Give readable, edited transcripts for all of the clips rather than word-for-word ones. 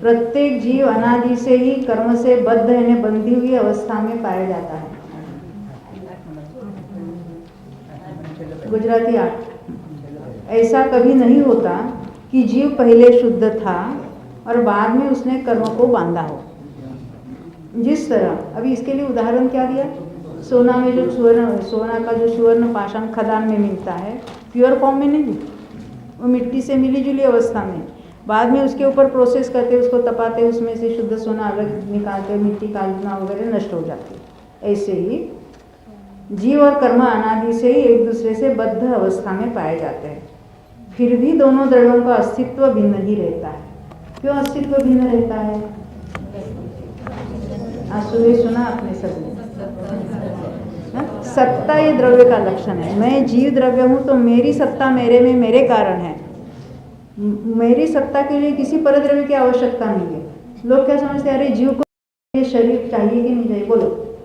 प्रत्येक जीव अनादि से ही कर्म से बद्ध यानी बंधी हुई अवस्था में पाया जाता है। गुजराती 8। ऐसा कभी नहीं होता कि जीव पहले शुद्ध था और बाद में उसने कर्म को बांधा हो। जिस तरह अभी इसके लिए उदाहरण क्या दिया, सोना में जो सोना का जो सुवर्ण पाषाण खदान में मिलता है, प्योर फॉर्म में नहीं, वो मिट्टी से मिली जुली अवस्था में, बाद में उसके ऊपर प्रोसेस करते, उसको तपाते, उसमें से शुद्ध सोना अलग निकालते, मिट्टी कालना वगैरह नष्ट हो जाती है। ऐसे ही जीव और कर्म अनादि से ही एक दूसरे से बद्ध अवस्था में पाए जाते हैं, फिर भी दोनों द्रव्यों का अस्तित्व भिन्न ही रहता है। क्यों अस्तित्व भिन्न रहता है? आज सुबह सुना आपने सबने, सत्ता ये द्रव्य का लक्षण है। मैं जीव द्रव्य हूँ तो मेरी सत्ता मेरे में मेरे कारण है। मेरी सत्ता के लिए किसी पर द्रव्य की आवश्यकता नहीं है। लोग क्या समझते हैं, अरे जीव को ये शरीर चाहिए कि नहीं चाहिए? बोलो,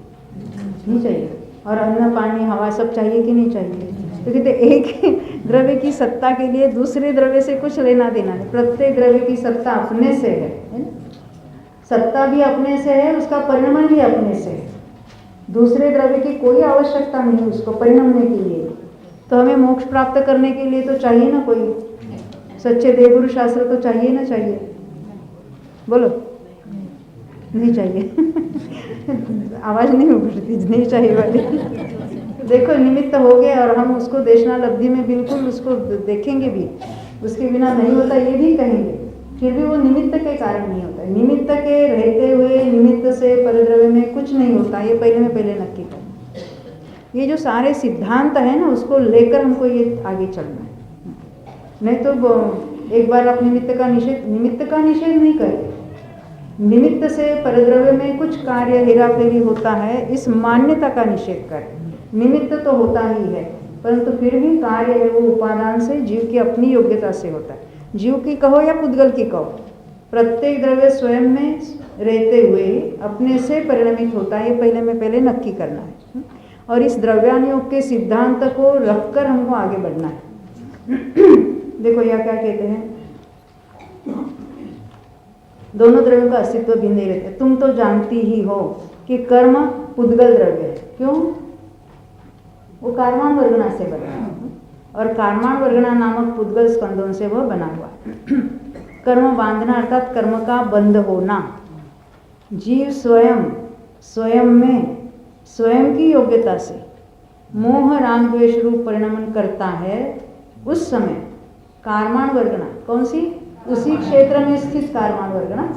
नहीं चाहिए। और अन्न पानी हवा सब चाहिए कि नहीं चाहिए? तो कहते एक द्रव्य की सत्ता के लिए दूसरे द्रव्य से कुछ लेना देना नहीं। प्रत्येक द्रव्य की सत्ता अपने से है ना? सत्ता भी अपने से है, उसका परिणमन भी अपने से है। दूसरे द्रव्य की कोई आवश्यकता नहीं उसको परिणमने के लिए। तो हमें मोक्ष प्राप्त करने के लिए तो चाहिए ना कोई सच्चे देवगुरु शास्त्र, तो चाहिए ना? चाहिए, बोलो, नहीं चाहिए आवाज नहीं उठती, नहीं चाहिए वाली। देखो निमित्त हो गए और हम उसको देशना लब्धि में बिल्कुल उसको देखेंगे भी, उसके बिना नहीं होता ये भी कहेंगे, फिर भी वो निमित्त के कारण नहीं होता। निमित्त के रहते हुए निमित्त से परद्रव्य में कुछ नहीं होता, ये पहले में पहले नक्की कर। ये जो सारे सिद्धांत है ना, उसको लेकर हमको ये आगे चलना है। नहीं तो एक बार आप निमित्त का निषेध नहीं करते। निमित्त से परद्रव्य में कुछ कार्य हेराफेरी होता है, इस मान्यता का निषेध करें। निमित्त तो होता ही है, परंतु फिर भी कार्य है वो उपादान से, जीव की अपनी योग्यता से होता है। जीव की कहो या पुद्गल की कहो, प्रत्येक द्रव्य स्वयं में रहते हुए अपने से परिणमित होता है, ये पहले में पहले नक्की करना है। और इस द्रव्यानुयोग के सिद्धांत को रखकर हमको आगे बढ़ना है। देखो यह क्या कहते हैं, दोनों द्रव्यों का अस्तित्व भिन्न नहीं रहते। तुम तो जानती ही हो कि कर्म पुद्गल द्रव्य है। क्यों? वो कार्माण वर्गणा से बना है और कार्माण वर्गणा नामक पुद्गल स्कंदों से वह बना हुआ है। कर्म बांधना अर्थात कर्म का बंध होना। जीव स्वयं में स्वयं की योग्यता से मोह राग द्वेष रूप परिणमन करता है। उस समय कार्माण वर्गणा कौन सी? उसी क्षेत्र में स्थित कार्माण वर्गणा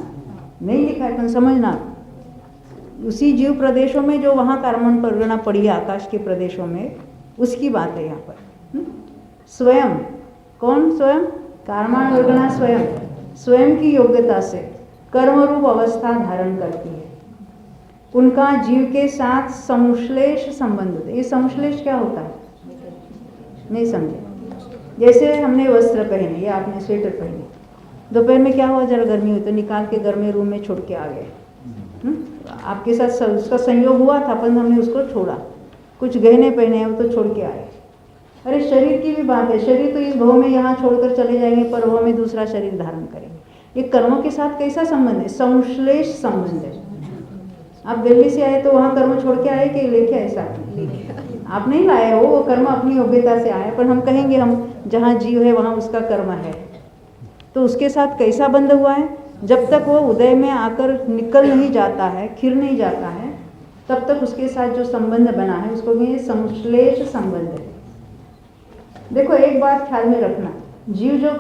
नहीं लिखा है, तुम समझना। उसी जीव प्रदेशों में जो वहाँ कार्माण वर्गणा पड़ी है, आकाश के प्रदेशों में, उसकी बात है यहाँ पर। स्वयं कौन? स्वयं कार्माण वर्गणा स्वयं की योग्यता से कर्म रूप अवस्था धारण करती है। उनका जीव के साथ संश्लेष संबंध होता है। ये संश्लेष क्या होता है? नहीं समझे? जैसे हमने वस्त्र पहने या आपने स्वेटर पहने, दोपहर में क्या हुआ, जरा गर्मी हुई तो निकाल के गर्मी रूम में छोड़ के आ गए। आपके साथ उसका संयोग हुआ था, पर हमने उसको छोड़ा। कुछ गहने पहने हैं वो तो छोड़ के आए। अरे शरीर की भी बात है, शरीर तो इस भव में यहाँ छोड़कर चले जाएंगे, पर भव में दूसरा शरीर धारण करेंगे। ये कर्मों के साथ कैसा संबंध है? संश्लेष संबंध है। आप दिल्ली से आए तो वहाँ कर्म छोड़ के आए कि लेके आए? साथ आप नहीं लाए हो, वो कर्म अपनी योग्यता से आए। पर हम कहेंगे हम जहाँ जीव है वहाँ उसका कर्म है, तो उसके साथ कैसा बंध हुआ है? जब तक वो उदय में आकर निकल नहीं जाता है, खिर नहीं जाता है, तब तक उसके साथ जो संबंध बना है उसको भी संश्लेष संबंध है। देखो एक बात ख्याल में रखना, जीव जो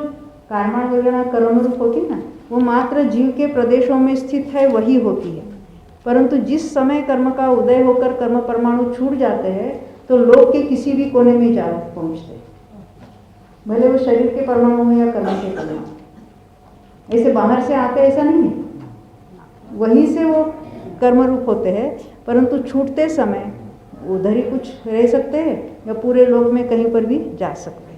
कार्माण वर्गणा कर्म रूप होती है ना, वो मात्र जीव के प्रदेशों में स्थित है, वही होती है। परंतु जिस समय कर्म का उदय होकर कर्म परमाणु छूट जाते हैं तो लोक के किसी भी कोने में जा पहुँचते, भले वो शरीर के परमाणु हो या कर्म के परमाणु। ऐसे बाहर से आते ऐसा नहीं है, वहीं से वो कर्म रूप होते हैं, परंतु छूटते समय उधर ही कुछ रह सकते हैं या पूरे लोक में कहीं पर भी जा सकते हैं।